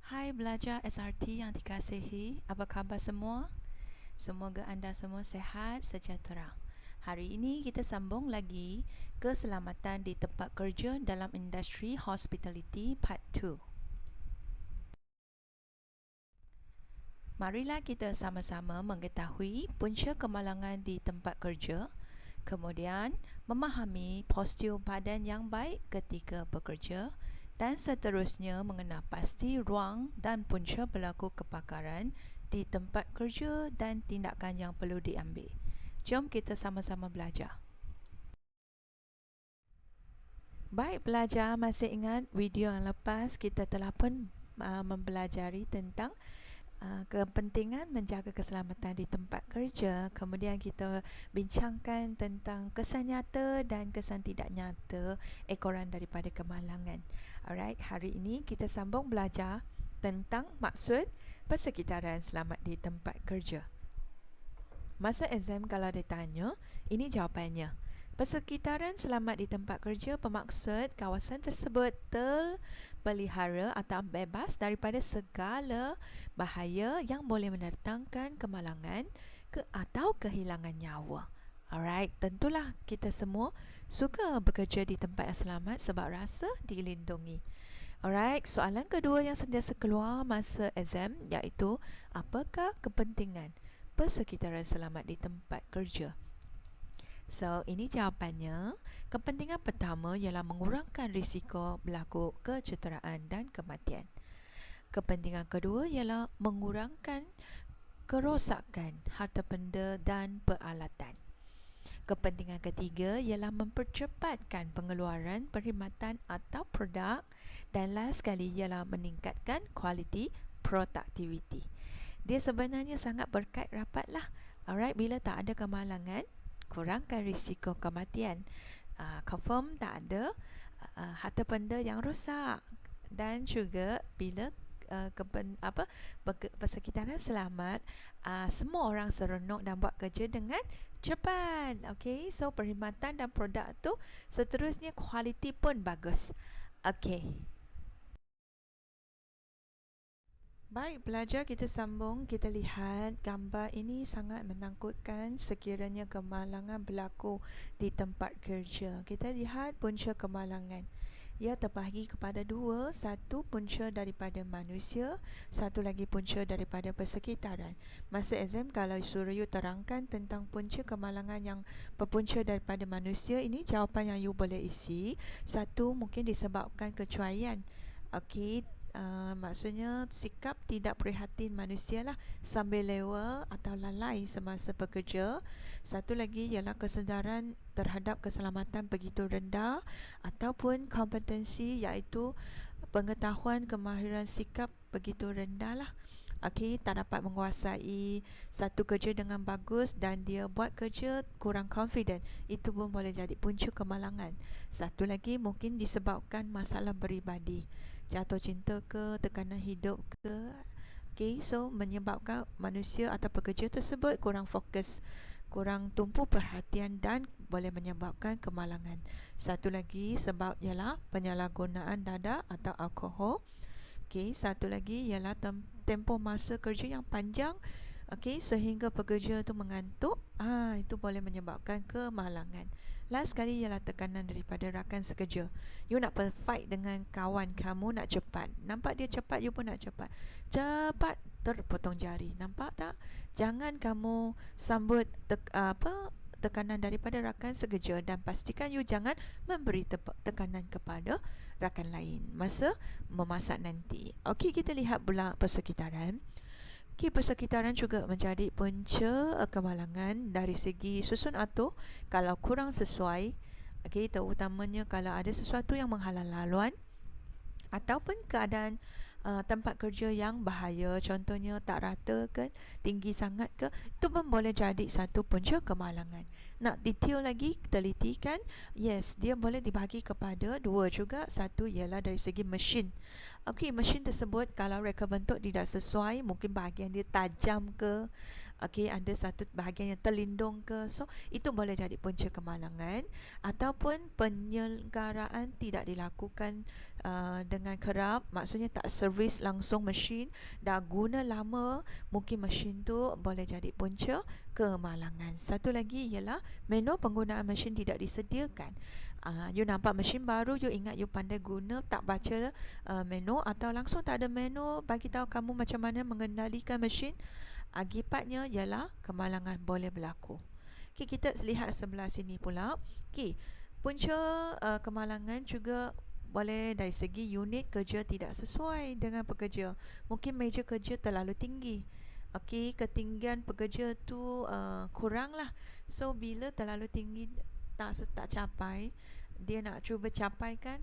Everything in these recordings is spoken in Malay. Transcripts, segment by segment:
Hai belajar SRT yang dikasihi, apa khabar semua? Semoga anda semua sehat, sejahtera. Hari ini kita sambung lagi keselamatan di tempat kerja dalam industri hospitality part 2. Marilah kita sama-sama mengetahui punca kemalangan di tempat kerja, kemudian memahami postur badan yang baik ketika bekerja dan seterusnya mengenal pasti ruang dan punca berlaku kebakaran di tempat kerja dan tindakan yang perlu diambil. Jom kita sama-sama belajar. Baik pelajar, masih ingat video yang lepas kita telah pun mempelajari tentang kepentingan menjaga keselamatan di tempat kerja. Kemudian kita bincangkan tentang kesan nyata dan kesan tidak nyata ekoran daripada kemalangan. Alright, hari ini kita sambung belajar tentang maksud persekitaran selamat di tempat kerja. Masa exam kalau ditanya, ini jawapannya. Persekitaran selamat di tempat kerja bermaksud kawasan tersebut terpelihara atau bebas daripada segala bahaya yang boleh mendatangkan kemalangan atau kehilangan nyawa. Alright, tentulah kita semua suka bekerja di tempat yang selamat sebab rasa dilindungi. Alright, soalan kedua yang sentiasa keluar masa exam iaitu apakah kepentingan persekitaran selamat di tempat kerja? So, ini jawapannya. Kepentingan pertama ialah mengurangkan risiko berlaku kecederaan dan kematian. Kepentingan kedua ialah mengurangkan kerosakan harta benda dan peralatan. Kepentingan ketiga ialah mempercepatkan pengeluaran perkhidmatan atau produk, dan last sekali ialah meningkatkan kualiti produktiviti. Dia sebenarnya sangat berkait rapatlah. Alright, bila tak ada kemalangan, kurangkan risiko kematian. Confirm tak ada harta benda yang rosak, dan juga bila persekitaran selamat, semua orang seronok dan buat kerja dengan cepat. Okay, so perkhidmatan dan produk tu seterusnya kualiti pun bagus. Okay. Baik pelajar, kita sambung. Kita lihat gambar ini sangat menakutkan sekiranya kemalangan berlaku di tempat kerja. Kita lihat punca kemalangan. Ia terbahagi kepada dua, satu punca daripada manusia, satu lagi punca daripada persekitaran. Masa exam kalau suruh you terangkan tentang punca kemalangan yang berpunca daripada manusia, ini jawapan yang you boleh isi. Satu, mungkin disebabkan kecuaian. Okey, maksudnya sikap tidak prihatin manusia lah, sambil lewa atau lalai semasa bekerja. Satu lagi ialah kesedaran terhadap keselamatan begitu rendah, ataupun kompetensi iaitu pengetahuan kemahiran sikap begitu rendah lah. Okey, tak dapat menguasai satu kerja dengan bagus dan dia buat kerja kurang confident. Itu pun boleh jadi punca kemalangan. Satu lagi mungkin disebabkan masalah peribadi, jatuh cinta ke, tekanan hidup ke. Okay, so menyebabkan manusia atau pekerja tersebut kurang fokus, kurang tumpu perhatian dan boleh menyebabkan kemalangan. Satu lagi sebab ialah penyalahgunaan dadah atau alkohol. Okay, satu lagi ialah tempoh masa kerja yang panjang. Okay, sehingga pekerja tu mengantuk. Itu boleh menyebabkan kemalangan. Last sekali ialah tekanan daripada rakan sekerja. You nak fight dengan kawan kamu, nak cepat. Nampak dia cepat, you pun nak cepat. Cepat, terpotong jari. Nampak tak? Jangan kamu sambut tekanan daripada rakan sekerja, dan pastikan you jangan memberi tekanan kepada rakan lain masa memasak nanti. Okey, kita lihat pula persekitaran. Okey, persekitaran juga menjadi punca kemalangan dari segi susun atur kalau kurang sesuai. Okey, terutamanya kalau ada sesuatu yang menghalang laluan ataupun keadaan tempat kerja yang bahaya, contohnya tak rata ke, tinggi sangat ke, itu pun boleh jadi satu punca kemalangan. Nak detail lagi, teliti kan? Yes, dia boleh dibahagi kepada dua juga. Satu ialah dari segi mesin. Okey, mesin tersebut kalau reka bentuk tidak sesuai, mungkin bahagian dia tajam ke, Okey, ada satu bahagian yang terlindung ke. So, itu boleh jadi punca kemalangan, ataupun penyelenggaraan tidak dilakukan dengan kerap, maksudnya tak servis langsung mesin, dah guna lama, mungkin mesin tu boleh jadi punca kemalangan. Satu lagi ialah menu penggunaan mesin tidak disediakan. You nampak mesin baru, you ingat you pandai guna, tak baca menu, atau langsung tak ada menu bagi tahu kamu macam mana mengendalikan mesin. Akibatnya ialah kemalangan boleh berlaku. Okay, kita lihat sebelah sini pula. Okay, punca kemalangan juga boleh dari segi unit kerja tidak sesuai dengan pekerja. Mungkin meja kerja terlalu tinggi. Okey, ketinggian pekerja tu kurang lah. So, bila terlalu tinggi, tak capai, dia nak cuba capai kan,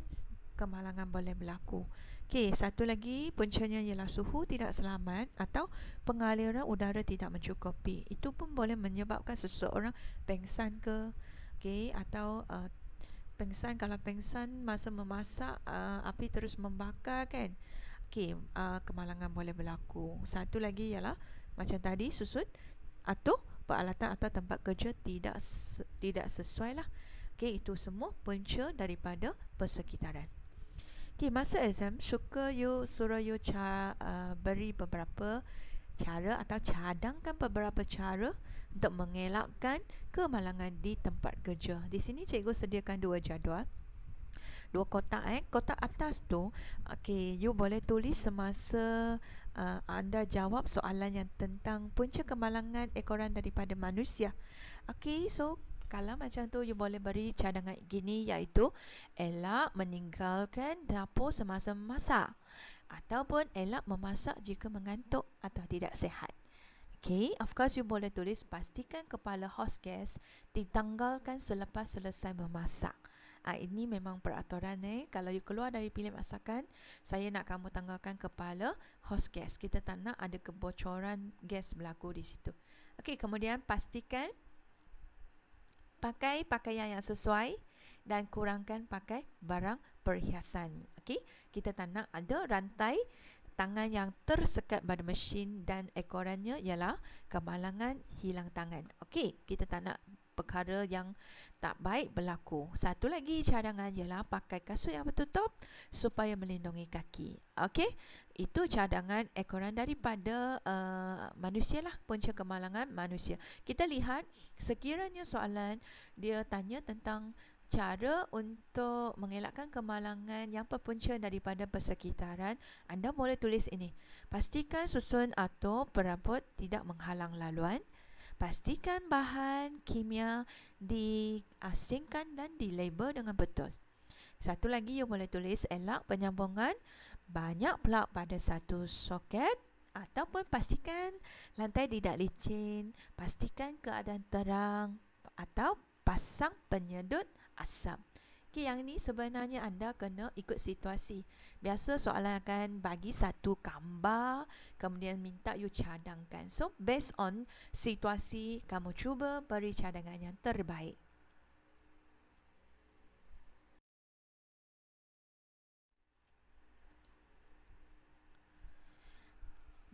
kemalangan boleh berlaku. Okey, satu lagi puncanya ialah suhu tidak selamat atau pengaliran udara tidak mencukupi. Itu pun boleh menyebabkan seseorang pengsan ke, okey, atau pengsan. Kalau pengsan masa memasak, api terus membakar kan. Okey, kemalangan boleh berlaku. Satu lagi ialah macam tadi, susut atau peralatan atau tempat kerja tidak sesuai lah. Okey, itu semua punca daripada persekitaran. Okay, masa exam suka suruh you beri beberapa cara atau cadangkan beberapa cara untuk mengelakkan kemalangan di tempat kerja. Di sini cikgu sediakan dua jadual, dua kotak. Kotak atas tu, okay, you boleh tulis semasa anda jawab soalan yang tentang punca kemalangan ekoran daripada manusia. Okay, so kalau macam tu, you boleh beri cadangan gini, iaitu elak meninggalkan dapur semasa memasak, ataupun elak memasak jika mengantuk atau tidak sihat. Okay, of course you boleh tulis pastikan kepala hostess ditanggalkan selepas selesai memasak. Ini memang peraturan. Kalau you keluar dari bilik masakan, saya nak kamu tanggalkan kepala hostess. Kita tak nak ada kebocoran gas berlaku di situ. Okay, kemudian pastikan pakai pakaian yang sesuai dan kurangkan pakai barang perhiasan. Okey, kita tak nak ada rantai tangan yang tersekat pada mesin dan ekorannya ialah kemalangan hilang tangan. Okey, kita tak nak perkara yang tak baik berlaku. Satu lagi cadangan ialah pakai kasut yang bertutup supaya melindungi kaki. Okey, itu cadangan ekoran daripada manusia lah, punca kemalangan manusia. Kita lihat, sekiranya soalan dia tanya tentang cara untuk mengelakkan kemalangan yang berpunca daripada persekitaran, anda boleh tulis ini. Pastikan susun atau perabot tidak menghalang laluan. Pastikan bahan kimia diasingkan dan dilabel dengan betul. Satu lagi, you boleh tulis elak penyambungan banyak plug pada satu soket, ataupun pastikan lantai tidak licin, pastikan keadaan terang, atau pasang penyedut asap. Okay, yang ni sebenarnya anda kena ikut situasi. Biasa soalan akan bagi satu gambar, kemudian minta you cadangkan. So, based on situasi, kamu cuba beri cadangan yang terbaik.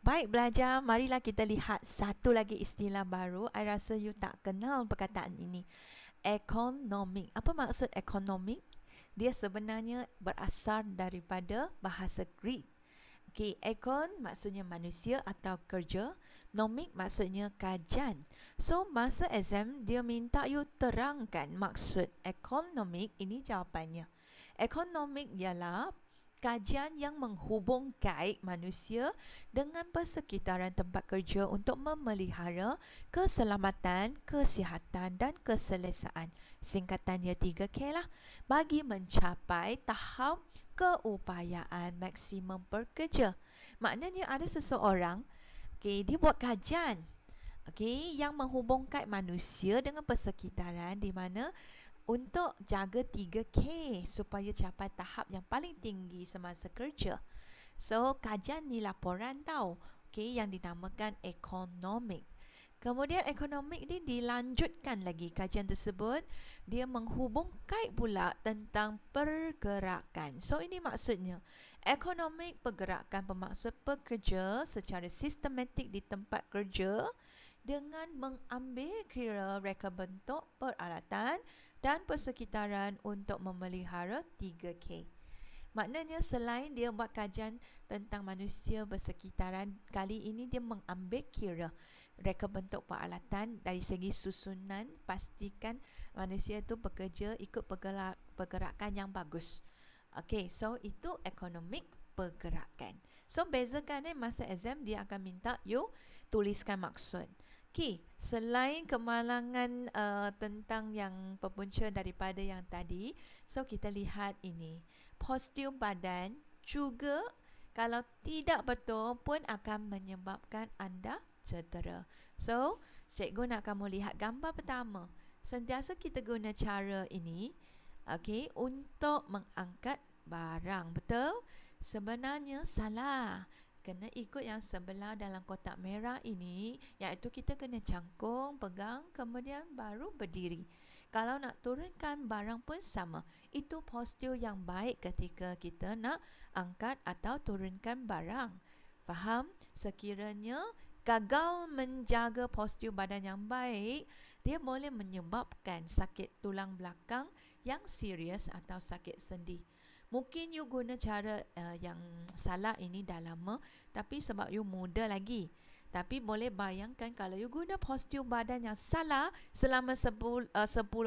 Baik belajar, marilah kita lihat satu lagi istilah baru. I rasa you tak kenal perkataan ini. Ekonomik. Apa maksud ekonomik? Dia sebenarnya berasal daripada bahasa Greek. Okay, ekon maksudnya manusia atau kerja. Nomik maksudnya kajian. So, masa exam dia minta you terangkan maksud ekonomik. Ini jawapannya. Ekonomik ialah kajian yang menghubungkan manusia dengan persekitaran tempat kerja untuk memelihara keselamatan, kesihatan dan keselesaan. Singkatannya 3K lah, bagi mencapai tahap keupayaan maksimum pekerja. Maknanya ada seseorang, dia buat kajian yang menghubungkan manusia dengan persekitaran, di mana untuk jaga 3K supaya capai tahap yang paling tinggi semasa kerja. So, kajian ni laporan tau, yang dinamakan ekonomik. Kemudian ekonomik ni dilanjutkan lagi, kajian tersebut dia menghubungkan pula tentang pergerakan. So, ini maksudnya ekonomik pergerakan bermaksud pekerja secara sistematik di tempat kerja dengan mengambil kira reka bentuk peralatan dan persekitaran untuk memelihara 3K. Maknanya selain dia buat kajian tentang manusia bersekitaran, kali ini dia mengambil kira reka bentuk peralatan dari segi susunan, pastikan manusia itu bekerja ikut pergerakan yang bagus. Okay, so itu ekonomik pergerakan. So bezakan masa exam dia akan minta you tuliskan maksud. Okay, selain kemalangan tentang yang berpunca daripada yang tadi, so kita lihat ini. Postur badan juga kalau tidak betul pun akan menyebabkan anda cedera. So, cikgu nak kamu lihat gambar pertama. Sentiasa kita guna cara ini, okay, untuk mengangkat barang. Betul? Sebenarnya salah. Kena ikut yang sebelah dalam kotak merah ini, iaitu kita kena cangkung, pegang, kemudian baru berdiri. Kalau nak turunkan barang pun sama. Itu postur yang baik ketika kita nak angkat atau turunkan barang. Faham? Sekiranya gagal menjaga postur badan yang baik, dia boleh menyebabkan sakit tulang belakang yang serius atau sakit sendi. Mungkin you guna cara yang salah ini dah lama, tapi sebab you muda lagi. Tapi boleh bayangkan kalau you guna postur badan yang salah selama 10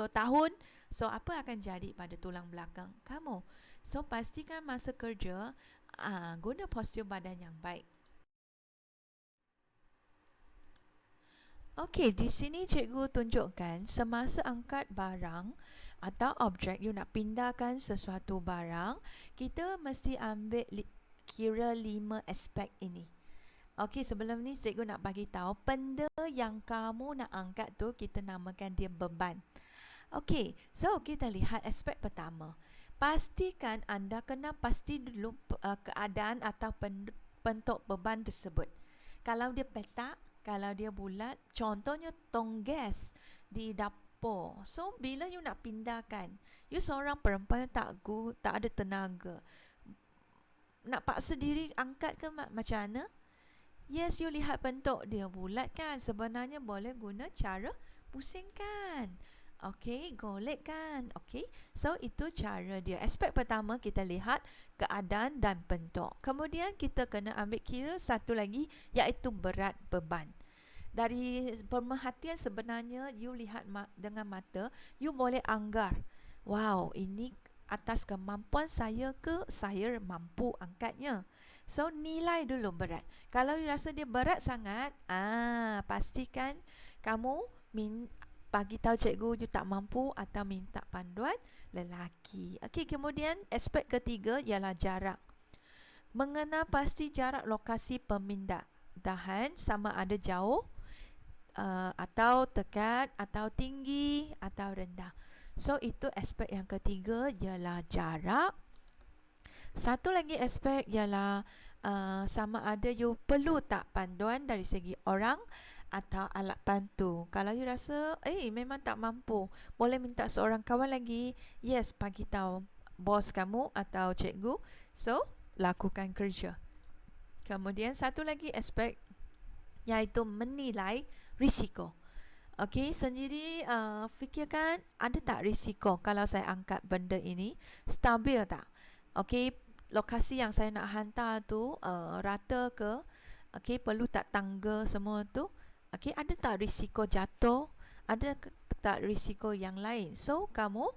tahun, so apa akan jadi pada tulang belakang kamu? So pastikan masa kerja guna postur badan yang baik. Okey, di sini cikgu tunjukkan semasa angkat barang atau objek, you nak pindahkan sesuatu barang, kita mesti ambil kira 5 aspek ini. Okey, sebelum ni cikgu nak bagi tahu benda yang kamu nak angkat tu kita namakan dia beban. Okey, so kita lihat aspek pertama. Pastikan anda kena pasti dulu keadaan atau bentuk beban tersebut. Kalau dia petak, kalau dia bulat, contohnya tong gas di dapur. So, bila you nak pindahkan, you seorang perempuan tak ada tenaga. Nak paksa diri angkat ke macam mana? Yes, you lihat bentuk dia bulat kan? Sebenarnya boleh guna cara pusingkan. Okey, golekkan. Okey, so itu cara dia. Aspek pertama kita lihat keadaan dan bentuk. Kemudian kita kena ambil kira satu lagi, iaitu berat beban. Dari pemerhatian sebenarnya you lihat dengan mata, you boleh anggar. Wow, ini atas kemampuan saya ke saya mampu angkatnya. So nilai dulu berat. Kalau you rasa dia berat sangat, pastikan kamu bagi tahu cikgu you tak mampu atau minta panduan lelaki. Okey, kemudian aspek ketiga ialah jarak. Mengenal pasti jarak lokasi pemindahan, sama ada jauh atau dekat atau tinggi atau rendah. So itu aspek yang ketiga ialah jarak. Satu lagi aspek ialah sama ada you perlu tak panduan dari segi orang atau alat bantu. Kalau you rasa memang tak mampu, boleh minta seorang kawan lagi. Yes, bagi tahu bos kamu atau cikgu. So lakukan kerja. Kemudian satu lagi aspek iaitu menilai risiko. Okey, sendiri fikirkan ada tak risiko kalau saya angkat benda ini, stabil tak? Okey, lokasi yang saya nak hantar tu rata ke? Okey, perlu tak tangga semua tu? Okey, ada tak risiko jatuh? Ada tak risiko yang lain? So, kamu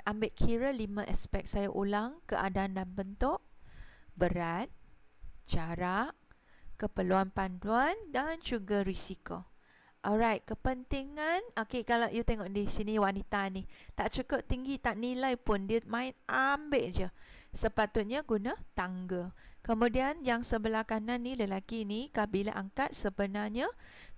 ambil kira 5 aspek. Saya ulang, keadaan dan bentuk, berat, jarak, keperluan panduan dan juga risiko. Alright, kepentingan. Okey, kalau you tengok di sini wanita ni tak cukup tinggi, tak nilai pun, dia main ambil je. Sepatutnya guna tangga. Kemudian yang sebelah kanan ni, lelaki ni, bila angkat sebenarnya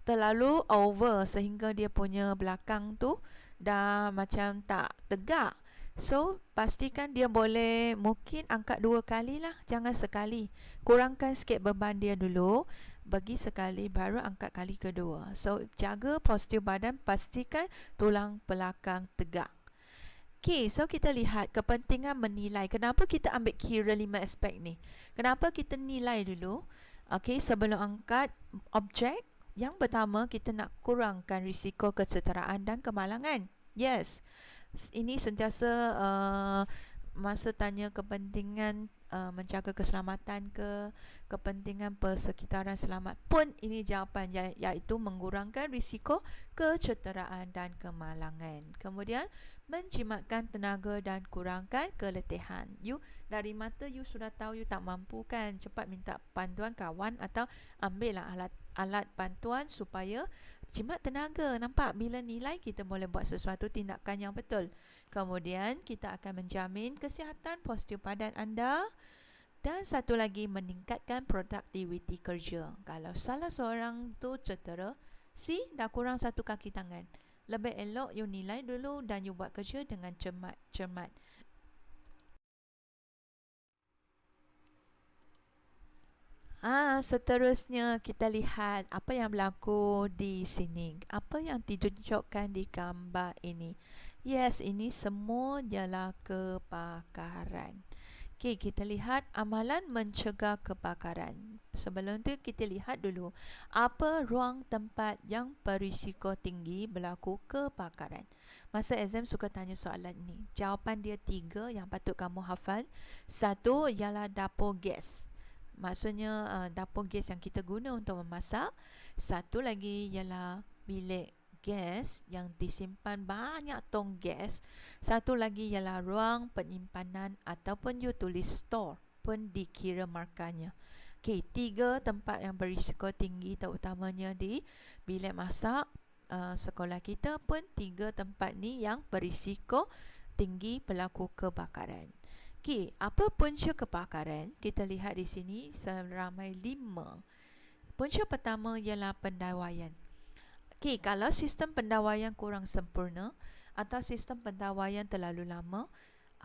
terlalu over sehingga dia punya belakang tu dah macam tak tegak. So, pastikan dia boleh mungkin angkat 2 kali lah, jangan sekali. Kurangkan sikit beban dia dulu, bagi sekali baru angkat kali kedua. So, jaga postur badan, pastikan tulang belakang tegak. Okay, so kita lihat kepentingan menilai. Kenapa kita ambil kira 5 aspek ni? Kenapa kita nilai dulu? Okay, sebelum angkat objek, Yang pertama, kita nak kurangkan risiko kecederaan dan kemalangan. Yes, ini sentiasa masa tanya kepentingan menjaga keselamatan ke kepentingan persekitaran selamat pun ini jawapan, iaitu mengurangkan risiko kecederaan dan kemalangan. Kemudian menjimatkan tenaga dan kurangkan keletihan. You dari mata you sudah tahu you tak mampu kan, cepat minta bantuan kawan atau ambillah alat bantuan supaya jimat tenaga. Nampak, bila nilai kita boleh buat sesuatu tindakan yang betul. Kemudian kita akan menjamin kesihatan postur badan anda. Dan satu lagi, meningkatkan produktiviti kerja. Kalau salah seorang tu cedera, dah kurang satu kaki tangan. Lebih elok you nilai dulu dan you buat kerja dengan cermat. Seterusnya kita lihat apa yang berlaku di sini. Apa yang ditunjukkan di gambar ini? Yes, ini semua ialah kebakaran. Okey, kita lihat amalan mencegah kebakaran. Sebelum tu kita lihat dulu apa ruang tempat yang berisiko tinggi berlaku kebakaran. Masa exam suka tanya soalan ni. Jawapan dia 3 yang patut kamu hafal. 1 ialah dapur gas. Maksudnya dapur gas yang kita guna untuk memasak. Satu lagi ialah bilik gas yang disimpan banyak tong gas. Satu lagi ialah ruang penyimpanan ataupun you tulis store pun dikira markanya. Okey, 3 tempat yang berisiko tinggi terutamanya di bilik masak sekolah kita pun 3 tempat ni yang berisiko tinggi berlaku kebakaran. Okey, apa punca kebakaran? Kita lihat di sini seramai 5. Punca pertama ialah pendawaian. Okey, kalau sistem pendawaian kurang sempurna atau sistem pendawaian terlalu lama,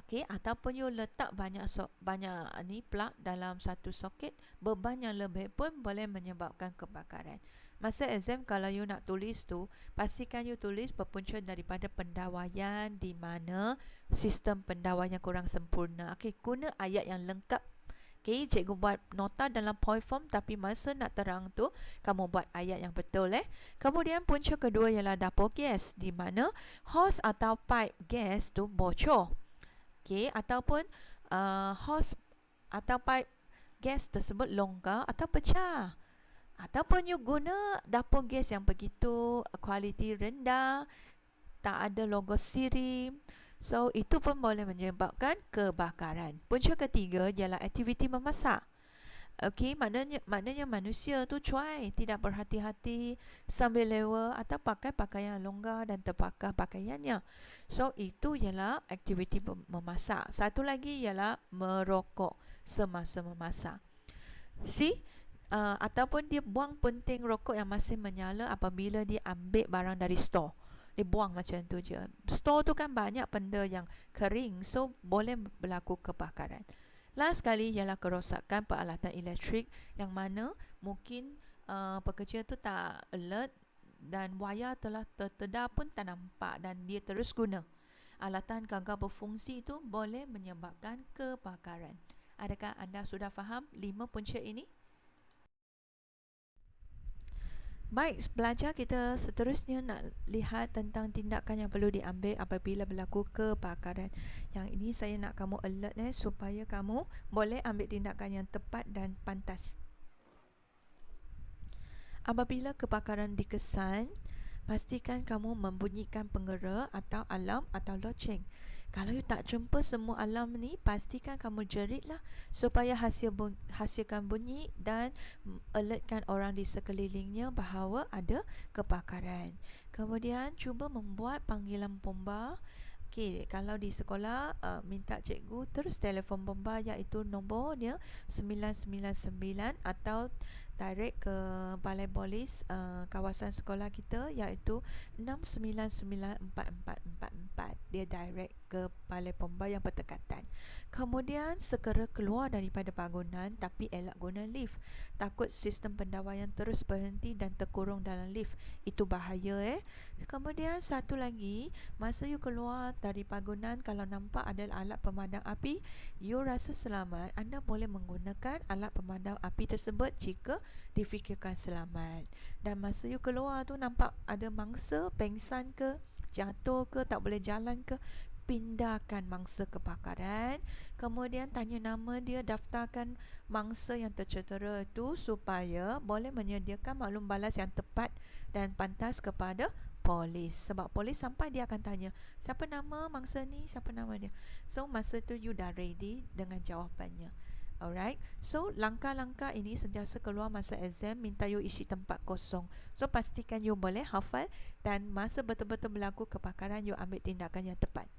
okey, ataupun you letak banyak plug dalam satu soket, beban yang lebih pun boleh menyebabkan kebakaran. Masa exam kalau you nak tulis tu, pastikan you tulis berpunca daripada pendawaian di mana sistem pendawaian kurang sempurna. Okey, guna ayat yang lengkap. Okey, cikgu buat nota dalam point form, tapi masa nak terang tu kamu buat ayat yang betul. Kemudian punca kedua ialah dapur gas, di mana hos atau pipe gas tu bocor. Okey, ataupun hos atau pipe gas tersebut longgar atau pecah. Ataupun you guna dapur gas yang begitu kualiti rendah, tak ada logo siri. So, itu pun boleh menyebabkan kebakaran. Punca ketiga ialah aktiviti memasak. Okey, maknanya manusia tu cuai, tidak berhati-hati sambil lewa atau pakai pakaian longgar dan terbakar pakaiannya. So, itu ialah aktiviti memasak. Satu lagi ialah merokok semasa memasak. Ataupun dia buang punting rokok yang masih menyala apabila dia ambil barang dari store. Dia buang macam tu je. Store tu kan banyak benda yang kering, so boleh berlaku kebakaran. Last sekali ialah kerosakan peralatan elektrik yang mana mungkin pekerja tu tak alert dan wayar telah tertedar pun tak nampak dan dia terus guna. Alatan gagal berfungsi itu boleh menyebabkan kebakaran. Adakah anda sudah faham 5 punca ini? Baik, belajar kita seterusnya nak lihat tentang tindakan yang perlu diambil apabila berlaku kebakaran. Yang ini saya nak kamu alert supaya kamu boleh ambil tindakan yang tepat dan pantas. Apabila kebakaran dikesan, pastikan kamu membunyikan penggerak atau alarm atau loceng. Kalau you tak jumpa semua alarm ni, pastikan kamu jeritlah supaya hasilkan bunyi dan alertkan orang di sekelilingnya bahawa ada kebakaran. Kemudian cuba membuat panggilan bomba. Okey, kalau di sekolah minta cikgu terus telefon bomba, iaitu nombor dia 999 atau direct ke balai polis kawasan sekolah kita, iaitu 6994444. Dia direct ke balai bomba yang berdekatan. Kemudian segera keluar daripada bangunan, tapi elak guna lift. Takut sistem pendawaian terus berhenti dan terkurung dalam lift. Itu bahaya. Kemudian satu lagi, masa you keluar dari bangunan, kalau nampak ada alat pemadam api, you rasa selamat, anda boleh menggunakan alat pemadam api tersebut jika difikirkan selamat. Dan masa you keluar tu nampak ada mangsa pengsan ke, jatuh ke, tak boleh jalan ke, pindahkan mangsa kebakaran, kemudian tanya nama dia, daftarkan mangsa yang tercedera itu supaya boleh menyediakan maklum balas yang tepat dan pantas kepada polis. Sebab polis sampai dia akan tanya, siapa nama mangsa ni, siapa nama dia. So masa tu you dah ready dengan jawapannya. Alright, so langkah-langkah ini sentiasa keluar masa exam, minta you isi tempat kosong. So pastikan you boleh hafal, dan masa betul-betul berlaku kebakaran, you ambil tindakan yang tepat.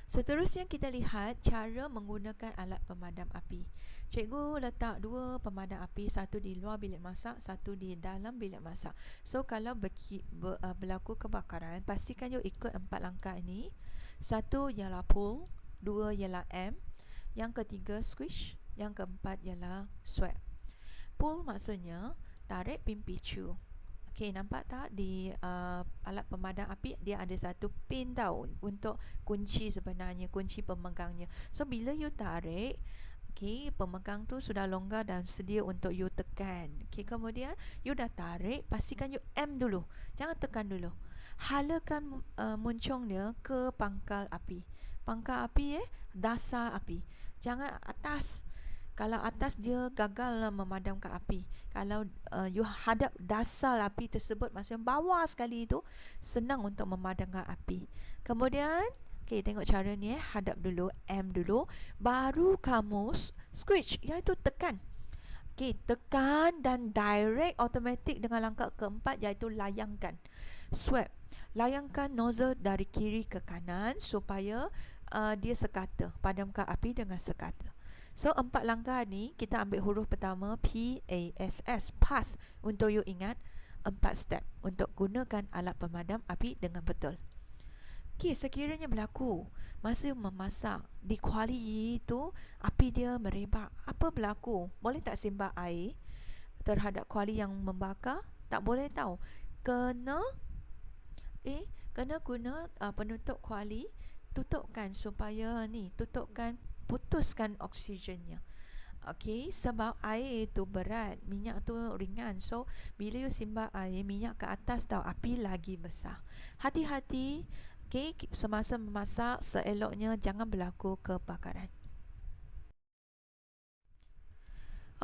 Seterusnya kita lihat cara menggunakan alat pemadam api. Cikgu letak 2 pemadam api, satu di luar bilik masak, satu di dalam bilik masak. So kalau berlaku kebakaran, pastikan you ikut 4 langkah ini. 1 ialah pull, 2 ialah M, yang ketiga squish, yang keempat ialah sweep. Pull maksudnya tarik pin picu. Okay, nampak tak di alat pemadam api dia ada satu pin tau untuk kunci, sebenarnya kunci pemegangnya. So bila you tarik, okay, pemegang tu sudah longgar dan sedia untuk you tekan. Okay, kemudian you dah tarik, pastikan you M dulu, jangan tekan dulu. Halakan muncung dia ke pangkal api. Pangkal api dasar api, jangan atas. Kalau atas dia gagal memadamkan api. Kalau you hadap dasar api tersebut, maksudnya bawah sekali itu, senang untuk memadamkan api. Kemudian, okay, tengok cara ni hadap dulu, M dulu, baru kamu switch, iaitu tekan. Okay, tekan dan direct automatic dengan langkah keempat, iaitu layangkan. Sweep, layangkan nozzle dari kiri ke kanan supaya dia sekata, padamkan api dengan sekata. So 4 langkah ni kita ambil huruf pertama PASS, pass, untuk you ingat 4 step untuk gunakan alat pemadam api dengan betul. Okay, sekiranya berlaku masa you memasak di kuali itu api dia merebak, apa berlaku? Boleh tak simbah air terhadap kuali yang membakar? Tak boleh tahu. Kena guna penutup kuali, tutupkan supaya putuskan oksigennya. Okay, sebab air itu berat, minyak tu ringan. So bila you simbah air, minyak ke atas tau, api lagi besar. Hati-hati, okay, semasa memasak seeloknya jangan berlaku kebakaran.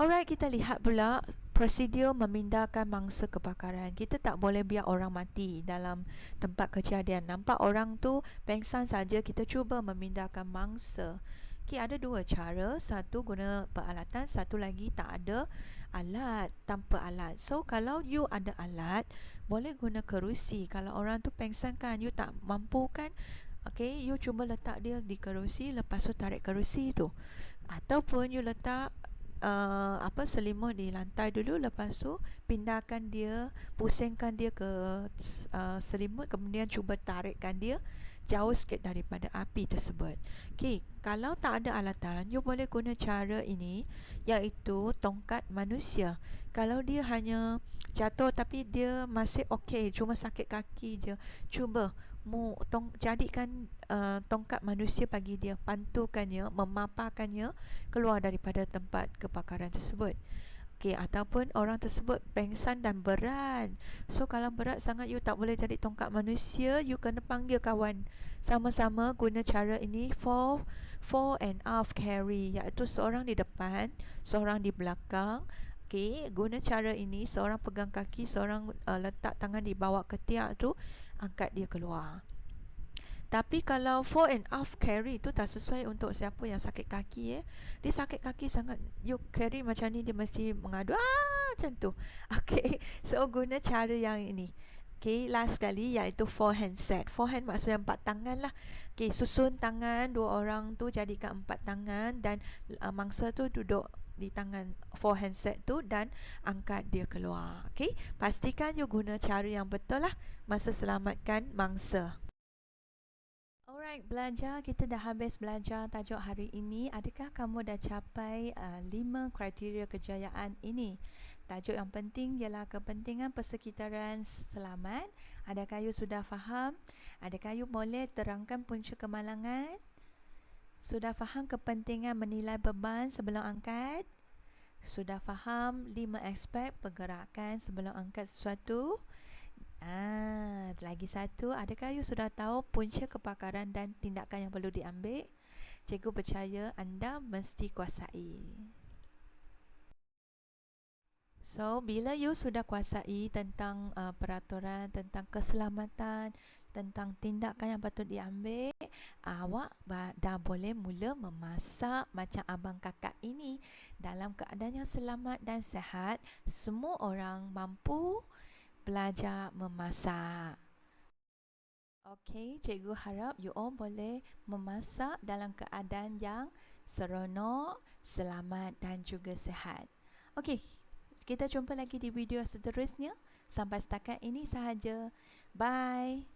Alright, kita lihat pula prosedur memindahkan mangsa kebakaran. Kita tak boleh biar orang mati dalam tempat kejadian. Nampak orang tu pengsan saja, kita cuba memindahkan mangsa. Okay, ada 2 cara. Satu guna peralatan, satu lagi tak ada alat, tanpa alat. So kalau you ada alat, boleh guna kerusi. Kalau orang tu pengsan kan, you tak mampu kan, okay, you cuba letak dia di kerusi, lepas tu tarik kerusi tu. Ataupun you letak selimut di lantai dulu, lepas tu pindahkan dia, pusingkan dia ke selimut, kemudian cuba tarikkan dia jauh sikit daripada api tersebut. Okay, kalau tak ada alatan, you boleh guna cara ini, iaitu tongkat manusia. Kalau dia hanya jatuh tapi dia masih okey, cuma sakit kaki je, cuba jadikan tongkat manusia bagi dia, pantukannya, memaparkannya keluar daripada tempat kebakaran tersebut. Okay, ataupun orang tersebut pengsan dan berat. So kalau berat sangat, you tak boleh jadi tongkat manusia, you kena panggil kawan. Sama-sama guna cara ini, fore and aft carry, iaitu seorang di depan, seorang di belakang. Okay, guna cara ini, seorang pegang kaki, seorang letak tangan di bawah ketiak tu, angkat dia keluar. Tapi kalau fore and aft carry tu tak sesuai untuk siapa yang sakit kaki. Dia sakit kaki sangat, you carry macam ni, dia mesti mengadu macam tu. Okay, so guna cara yang ini. Okay, last sekali, iaitu forehand set. Forehand maksudnya 4 tangan lah. Okay, susun tangan 2 orang tu jadikan 4 tangan, dan mangsa tu duduk di tangan forehand set tu dan angkat dia keluar. Okay, pastikan you guna cara yang betul lah masa selamatkan mangsa. Alright, belajar, kita dah habis belajar tajuk hari ini. Adakah kamu dah capai 5 kriteria kejayaan ini? Tajuk yang penting ialah kepentingan persekitaran selamat. Adakah you sudah faham? Adakah you boleh terangkan punca kemalangan? Sudah faham kepentingan menilai beban sebelum angkat? Sudah faham 5 aspek pergerakan sebelum angkat sesuatu? Lagi satu, adakah you sudah tahu punca kepakaran dan tindakan yang perlu diambil? Cikgu percaya anda mesti kuasai. So, bila you sudah kuasai tentang peraturan, tentang keselamatan, tentang tindakan yang patut diambil, awak dah boleh mula memasak macam abang kakak ini dalam keadaan yang selamat dan sihat. Semua orang mampu belajar memasak. Okey, cikgu harap you all boleh memasak dalam keadaan yang seronok, selamat dan juga sihat. Okey, kita jumpa lagi di video seterusnya. Sampai setakat ini sahaja. Bye.